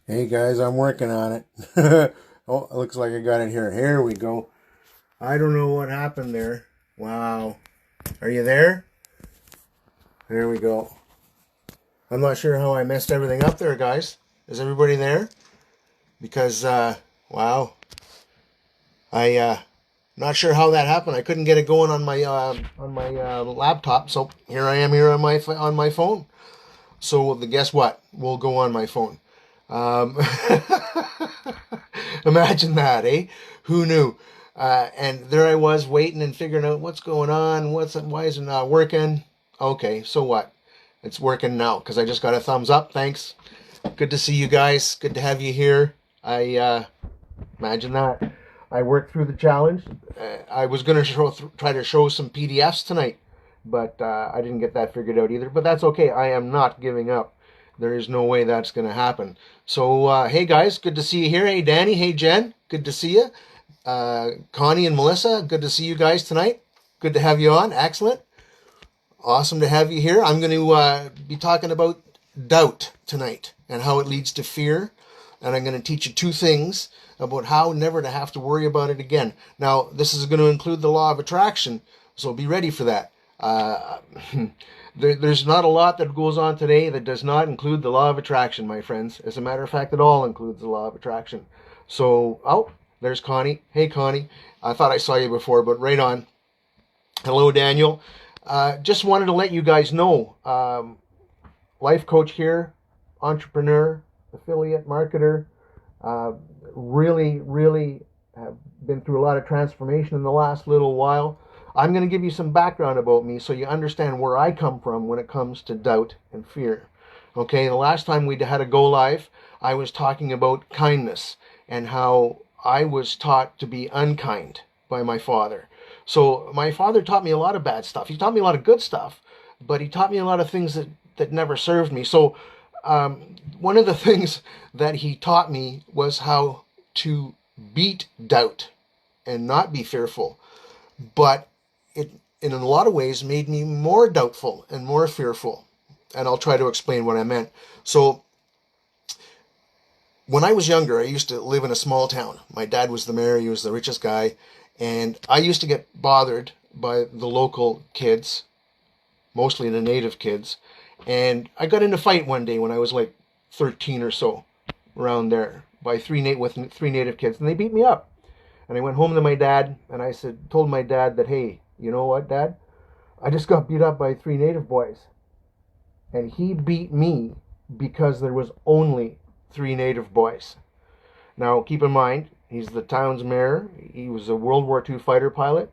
Hey guys, I'm working on it. Oh, it looks like I got it here. Here we go. I don't know what happened there. Wow. Are you there? There we go. I'm not sure how I messed everything up there, guys. Is everybody there? Because, wow. I not sure how that happened. I couldn't get it going on my laptop. So here I am here on my phone. So guess what? We'll go on my phone. Um, Imagine that, eh? Who knew? And there I was waiting and figuring out what's going on. Why is it not working? Okay, so what? It's working now because I just got a thumbs up. Thanks. Good to see you guys. Good to have you here. I imagine that. I worked through the challenge. I was going to try to show some PDFs tonight, but I didn't get that figured out either. But that's okay. I am not giving up. There is no way that's going to happen. So, hey guys, good to see you here. Hey Danny, hey Jen, good to see you. Connie and Melissa, good to see you guys tonight. Good to have you on. Excellent. Awesome to have you here. I'm going to be talking about doubt tonight and how it leads to fear. And I'm going to teach you two things about how never to have to worry about it again. Now, this is going to include the law of attraction, so be ready for that. There's not a lot that goes on today that does not include the law of attraction, my friends. As a matter of fact, it all includes the law of attraction. So, oh, there's Connie. Hey, Connie. I thought I saw you before, but right on. Hello, Daniel. Just wanted to let you guys know, life coach here, entrepreneur, affiliate, marketer, really have been through a lot of transformation in the last little while. I'm going to give you some background about me so you understand where I come from when it comes to doubt and fear. Okay, the last time we had a go live, I was talking about kindness and how I was taught to be unkind by my father. So my father taught me a lot of bad stuff. He taught me a lot of good stuff, but he taught me a lot of things that never served me. So one of the things that he taught me was how to beat doubt and not be fearful. But it, in a lot of ways, made me more doubtful and more fearful. And I'll try to explain what I meant. So, when I was younger, I used to live in a small town. My dad was the mayor, he was the richest guy. And I used to get bothered by the local kids, mostly the native kids. And I got in a fight one day when I was like 13 or so, around there, by with three native kids, and they beat me up. And I went home to my dad, and told my dad that, hey, you know what, Dad? I just got beat up by three native boys. And he beat me because there was only three native boys. Now, keep in mind, he's the town's mayor. He was a World War II fighter pilot,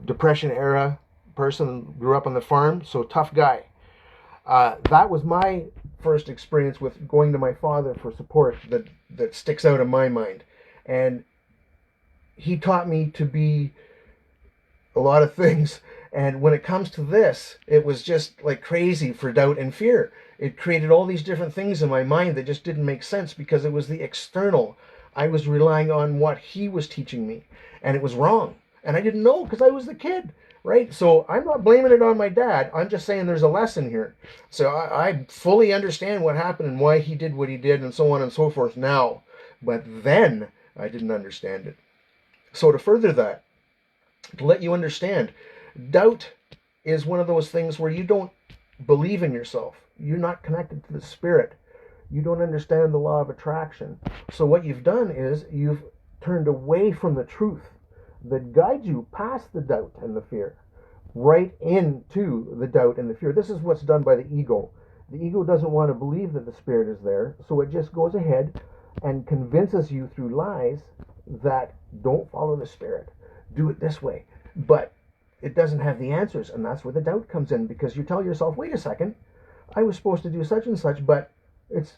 Depression era person, grew up on the farm, so tough guy. That was my first experience with going to my father for support that sticks out in my mind. And he taught me to be a lot of things. And when it comes to this, it was just like crazy for doubt and fear. It created all these different things in my mind that just didn't make sense because it was the external. I was relying on what he was teaching me, and it was wrong. And I didn't know because I was the kid, right? So I'm not blaming it on my dad. I'm just saying there's a lesson here. So I fully understand what happened and why he did what he did and so on and so forth now. But then I didn't understand it. So to further that, to let you understand, doubt is one of those things where you don't believe in yourself. You're not connected to the spirit. You don't understand the law of attraction. So what you've done is you've turned away from the truth that guides you past the doubt and the fear, right into the doubt and the fear. This is what's done by the ego. The ego doesn't want to believe that the spirit is there, so it just goes ahead and convinces you through lies that don't follow the spirit. Do it this way. But it doesn't have the answers, and that's where the doubt comes in, because you tell yourself, wait a second, I was supposed to do such and such, but it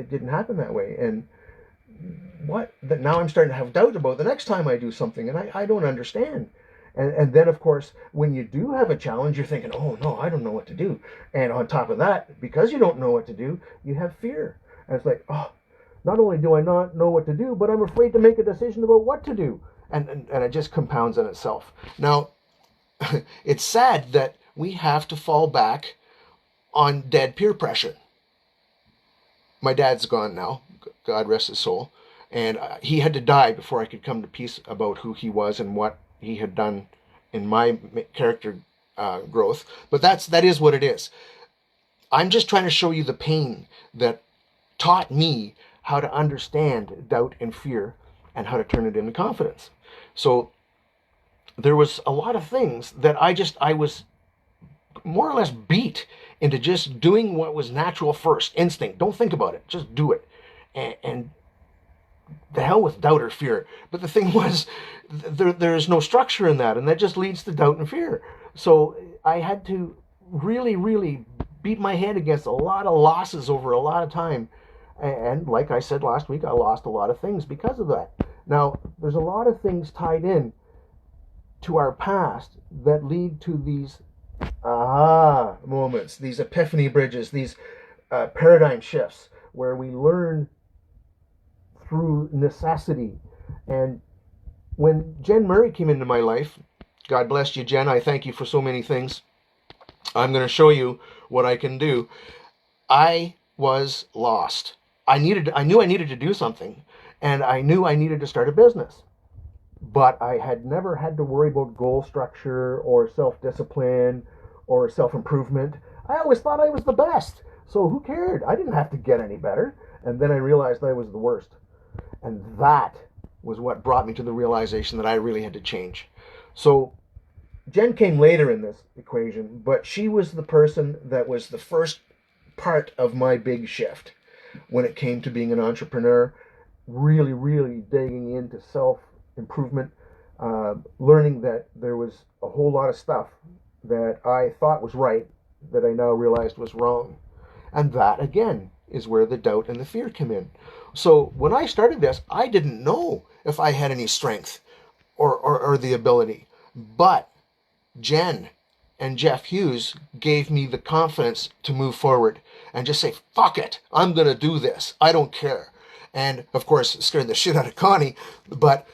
didn't happen that way. And what? That now I'm starting to have doubt about the next time I do something, and I don't understand. And then, of course, when you do have a challenge, you're thinking, oh, no, I don't know what to do. And on top of that, because you don't know what to do, you have fear. And it's like, oh, not only do I not know what to do, but I'm afraid to make a decision about what to do. And it just compounds on itself. Now, it's sad that we have to fall back on dead peer pressure. my dad's gone now, God rest his soul, and he had to die before I could come to peace about who he was and what he had done in my character growth. But that is what it is. I'm just trying to show you the pain that taught me how to understand doubt and fear and how to turn it into confidence. So there was a lot of things that I was more or less beat into just doing what was natural first, instinct. Don't think about it, just do it. And the hell with doubt or fear. But the thing was, there's no structure in that, and that just leads to doubt and fear. So I had to really, really beat my head against a lot of losses over a lot of time. And like I said last week, I lost a lot of things because of that. Now, there's a lot of things tied in to our past that lead to these aha moments, these epiphany bridges, these paradigm shifts where we learn through necessity. And when Jen Murray came into my life, God bless you, Jen, I thank you for so many things. I'm going to show you what I can do. I was lost. I knew I needed to do something, and I knew I needed to start a business. But I had never had to worry about goal structure or self-discipline or self-improvement. I always thought I was the best. So who cared? I didn't have to get any better. And then I realized I was the worst. And that was what brought me to the realization that I really had to change. So Jen came later in this equation, but she was the person that was the first part of my big shift when it came to being an entrepreneur, really, really digging into self-improvement, learning that there was a whole lot of stuff that I thought was right that I now realized was wrong. And that, again, is where the doubt and the fear come in. So when I started this, I didn't know if I had any strength or the ability. But Jen and Jeff Hughes gave me the confidence to move forward and just say, fuck it, I'm going to do this. I don't care. And of course, it scared the shit out of Connie, but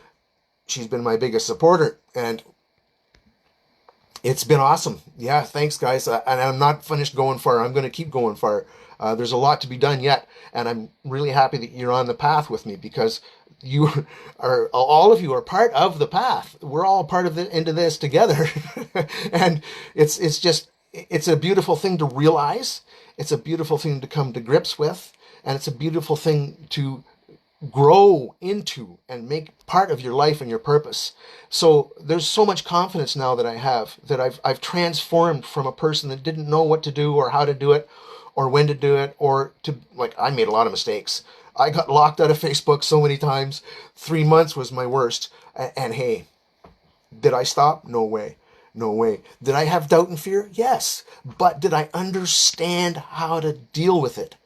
she's been my biggest supporter, and it's been awesome. Yeah, thanks, guys. And I'm not finished going far. I'm going to keep going far. There's a lot to be done yet, and I'm really happy that you're on the path with me, because you are, all of you are part of the path. We're all part of into this together. And it's a beautiful thing to realize. It's a beautiful thing to come to grips with, and it's a beautiful thing to grow into and make part of your life and your purpose. So there's so much confidence now that I have, that I've transformed from a person that didn't know what to do or how to do it or when to do it, or to, like, I made a lot of mistakes. I got locked out of Facebook so many times. 3 months was my worst. And hey, did I stop? No way. No way. Did I have doubt and fear? Yes. But did I understand how to deal with it?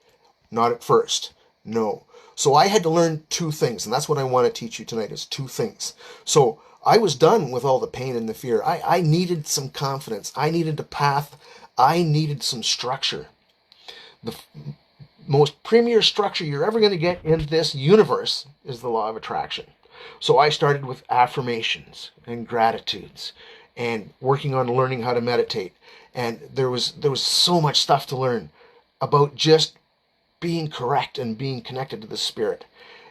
Not at first. No. So I had to learn two things, and that's what I want to teach you tonight, is two things. So I was done with all the pain and the fear. I needed some confidence. I needed a path. I needed some structure. The most premier structure you're ever going to get in this universe is the law of attraction. So I started with affirmations and gratitudes and working on learning how to meditate. And there was so much stuff to learn about just being correct and being connected to the spirit.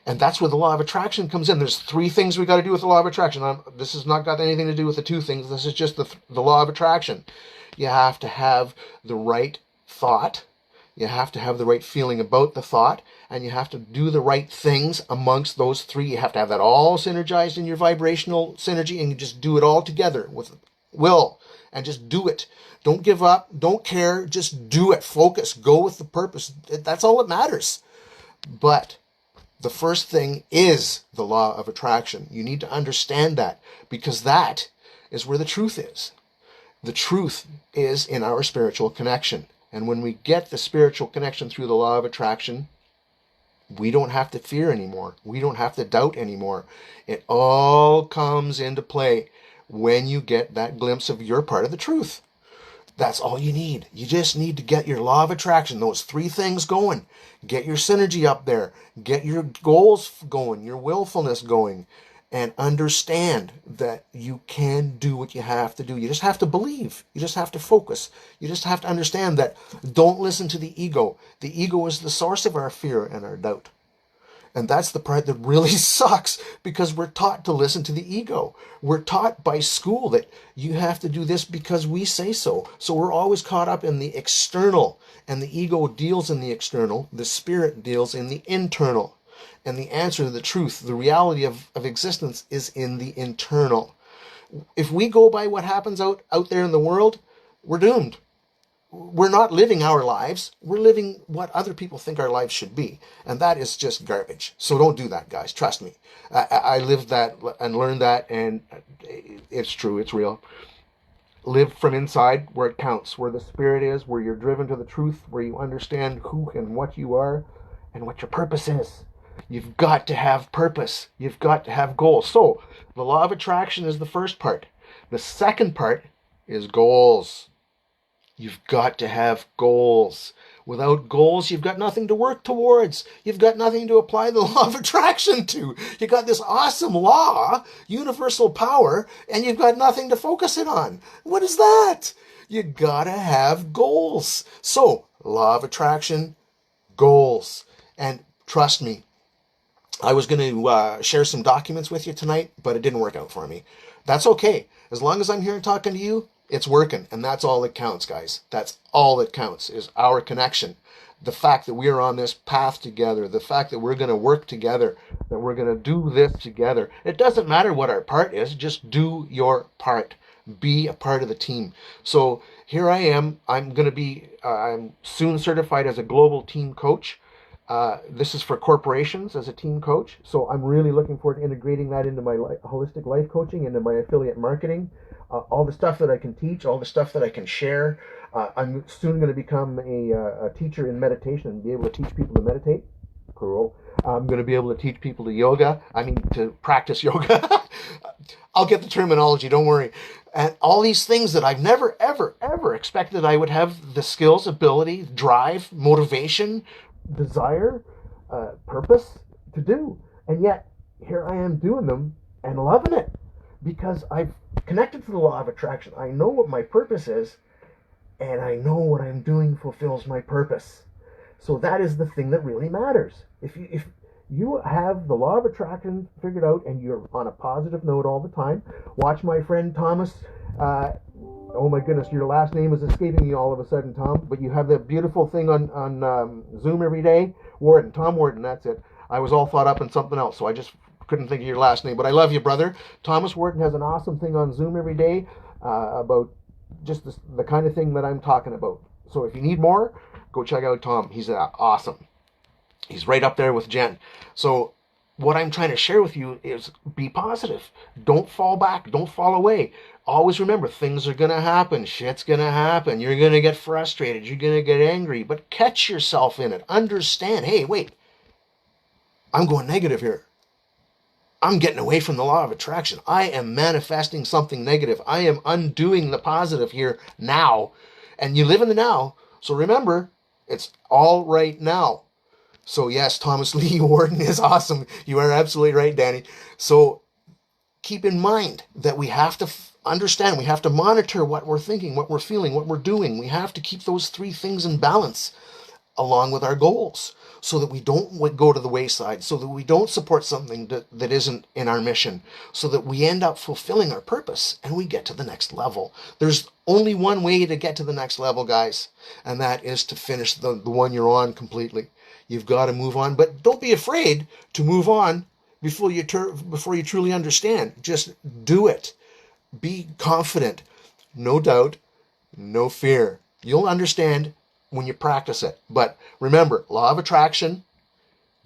And that's where the law of attraction comes in. There's three things we got to do with the law of attraction. This has not got anything to do with the two things. This is just the law of attraction. You have to have the right thought. You have to have the right feeling about the thought, and you have to do the right things amongst those three. You have to have that all synergized in your vibrational synergy, and you just do it all together with will, and just do it. Don't give up. Don't care. Just do it. Focus. Go with the purpose. That's all that matters. But the first thing is the law of attraction. You need to understand that, because that is where the truth is. The truth is in our spiritual connection. And when we get the spiritual connection through the law of attraction, we don't have to fear anymore. We don't have to doubt anymore. It all comes into play when you get that glimpse of your part of the truth. That's all you need. You just need to get your law of attraction, those three things going. Get your synergy up there. Get your goals going, your willfulness going. and understand that you can do what you have to do. You just have to believe. You just have to focus. You just have to understand that don't listen to the ego. The ego is the source of our fear and our doubt. And that's the part that really sucks, because we're taught to listen to the ego. We're taught by school that you have to do this because we say so. So we're always caught up in the external, and the ego deals in the external. The spirit deals in the internal. And the answer to the truth, the reality of existence, is in the internal. If we go by what happens out there in the world, we're doomed. We're not living our lives. We're living what other people think our lives should be. And that is just garbage. So don't do that, guys. Trust me. I lived that and learned that, and it's true. It's real. Live from inside where it counts, where the spirit is, where you're driven to the truth, where you understand who and what you are and what your purpose is. You've got to have purpose. You've got to have goals. So the law of attraction is the first part. The second part is goals. You've got to have goals. Without goals, you've got nothing to work towards. You've got nothing to apply the law of attraction to. You've got this awesome law, universal power, and you've got nothing to focus it on. What is that? You gotta have goals. So, law of attraction, goals. And trust me, I was going to share some documents with you tonight, but it didn't work out for me. That's okay. As long as I'm here and talking to you, it's working. And that's all that counts, guys. That's all that counts, is our connection. The fact that we're on this path together, the fact that we're going to work together, that we're going to do this together. It doesn't matter what our part is. Just do your part. Be a part of the team. So here I am. I'm going to be, I'm soon certified as a global team coach. This is for corporations as a team coach. So I'm really looking forward to integrating that into my holistic life coaching, into my affiliate marketing, all the stuff that I can teach, all the stuff that I can share. I'm soon going to become a teacher in meditation and be able to teach people to meditate. Cool. I'm going to be able to teach people to practice yoga. I'll get the terminology, don't worry. And all these things that I've never, ever, ever expected I would have the skills, ability, drive, motivation, desire, purpose to do. And yet, here I am doing them and loving it, because I've connected to the law of attraction. I know what my purpose is, and I know what I'm doing fulfills my purpose. So that is the thing that really matters. If you have the law of attraction figured out and you're on a positive note all the time, watch my friend Thomas. Oh my goodness, your last name is escaping me all of a sudden, Tom. But you have that beautiful thing on Zoom every day. Warden, Tom Warden, that's it. I was all thought up in something else, so I just couldn't think of your last name. But I love you, brother. Thomas Warden has an awesome thing on Zoom every day about just the kind of thing that I'm talking about. So if you need more, go check out Tom. He's awesome. He's right up there with Jen. So what I'm trying to share with you is be positive. Don't fall back. Don't fall away. Always remember, things are going to happen. Shit's going to happen. You're going to get frustrated. You're going to get angry. But catch yourself in it. Understand, hey, wait. I'm going negative here. I'm getting away from the law of attraction. I am manifesting something negative. I am undoing the positive here now. And you live in the now. So remember, it's all right now. So yes, Thomas Lee Warden is awesome. You are absolutely right, Danny. So keep in mind that we have to understand, we have to monitor what we're thinking, what we're feeling, what we're doing. We have to keep those three things in balance along with our goals, so that we don't go to the wayside, so that we don't support something that isn't in our mission, so that we end up fulfilling our purpose and we get to the next level. There's only one way to get to the next level, guys, and that is to finish the one you're on completely. You've got to move on, but don't be afraid to move on before you truly understand. Just do it. Be confident. No doubt, no fear. You'll understand when you practice it. But remember, law of attraction,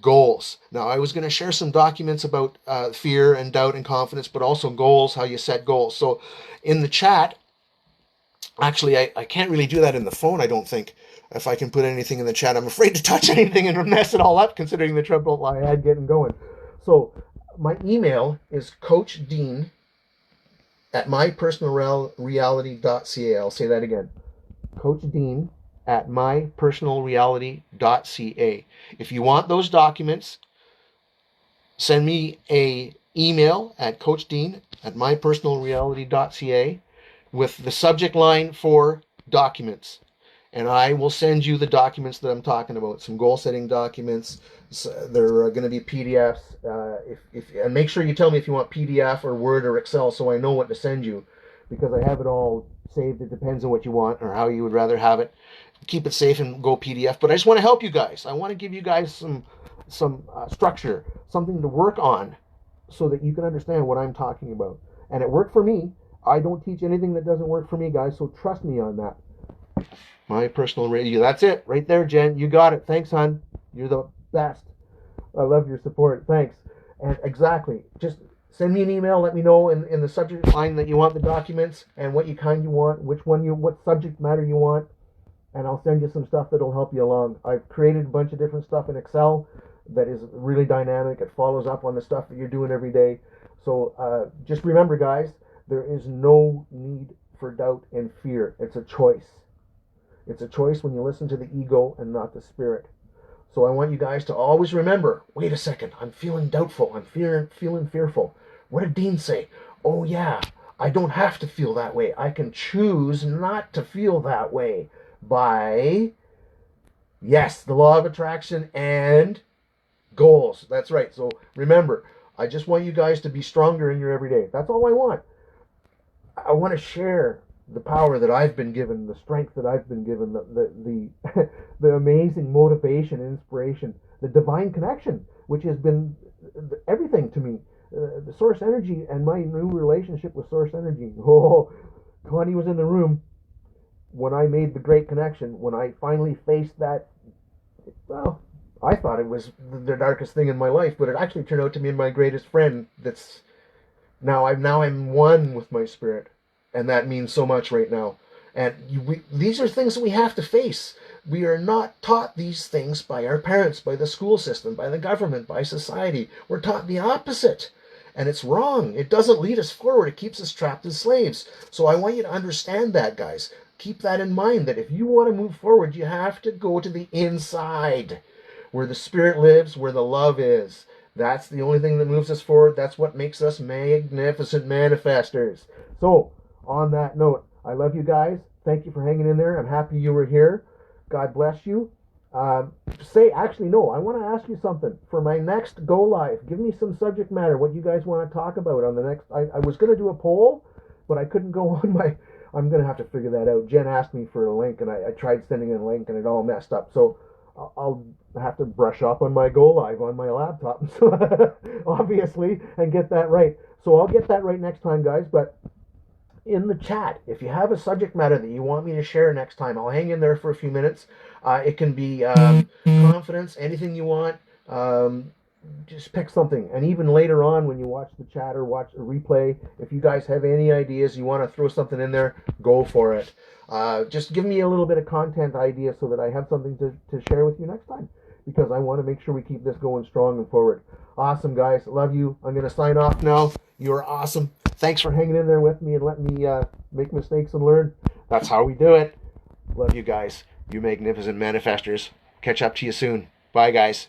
goals. Now, I was going to share some documents about fear and doubt and confidence, but also goals, how you set goals. So in the chat, actually, I can't really do that in the phone, I don't think. If I can put anything in the chat, I'm afraid to touch anything and mess it all up, considering the trouble I had getting going. So my email is coachdean@mypersonalreality.ca. I'll say that again. coachdean@mypersonalreality.ca. If you want those documents, send me a email at coachdean@mypersonalreality.ca with the subject line for documents. And I will send you the documents that I'm talking about. Some goal setting documents. So they're going to be PDFs. And make sure you tell me if you want PDF or Word or Excel, so I know what to send you, because I have it all saved. It depends on what you want or how you would rather have it. Keep it safe and go PDF. But I just want to help you guys. I want to give you guys some structure, something to work on, so that you can understand what I'm talking about. And it worked for me. I don't teach anything that doesn't work for me, guys. So trust me on that. My personal radio. That's it right there, Jen. You got it. Thanks, hon. You're the best. I love your support. Thanks. And exactly. Just send me an email. Let me know in the subject line that you want the documents and what kind you want, what subject matter you want, and I'll send you some stuff that'll help you along. I've created a bunch of different stuff in Excel that is really dynamic. It follows up on the stuff that you're doing every day. So just remember, guys, there is no need for doubt and fear. It's a choice. It's a choice when you listen to the ego and not the spirit. So I want you guys to always remember, wait a second, I'm feeling doubtful. I'm feeling fearful. What did Dean say? Oh yeah, I don't have to feel that way. I can choose not to feel that way by, yes, the law of attraction and goals. That's right. So remember, I just want you guys to be stronger in your everyday. That's all I want. I want to share the power that I've been given, the strength that I've been given, the the amazing motivation and inspiration, the divine connection, which has been everything to me. The source energy and my new relationship with source energy. Oh, Connie was in the room when I made the great connection, when I finally faced that. Well, I thought it was the darkest thing in my life, but it actually turned out to be my greatest friend. That's now I'm one with my spirit. And that means so much right now. And these are things that we have to face. We are not taught these things by our parents, by the school system, by the government, by society. We're taught the opposite. And it's wrong. It doesn't lead us forward. It keeps us trapped as slaves. So I want you to understand that, guys. Keep that in mind, that if you want to move forward, you have to go to the inside, where the spirit lives, where the love is. That's the only thing that moves us forward. That's what makes us magnificent manifestors. So, on that note, I love you guys. Thank you for hanging in there. I'm happy you were here. God bless you. Actually, no, I want to ask you something. For my next Go Live, give me some subject matter, what you guys want to talk about on the next. I was going to do a poll, but I couldn't go on my. I'm going to have to figure that out. Jen asked me for a link, and I tried sending in a link, and it all messed up. So I'll have to brush up on my Go Live on my laptop, obviously, and get that right. So I'll get that right next time, guys. But in the chat, if you have a subject matter that you want me to share next time, I'll hang in there for a few minutes. It can be confidence, anything you want. Just pick something. And even later on, when you watch the chat or watch a replay, if you guys have any ideas, you want to throw something in there, go for it. Just give me a little bit of content idea so that I have something to share with you next time, because I want to make sure we keep this going strong and forward. Awesome, guys. Love you. I'm going to sign off now. You're awesome. Thanks for hanging in there with me and letting me make mistakes and learn. That's how we do it. Love you guys. You magnificent manifestors. Catch up to you soon. Bye, guys.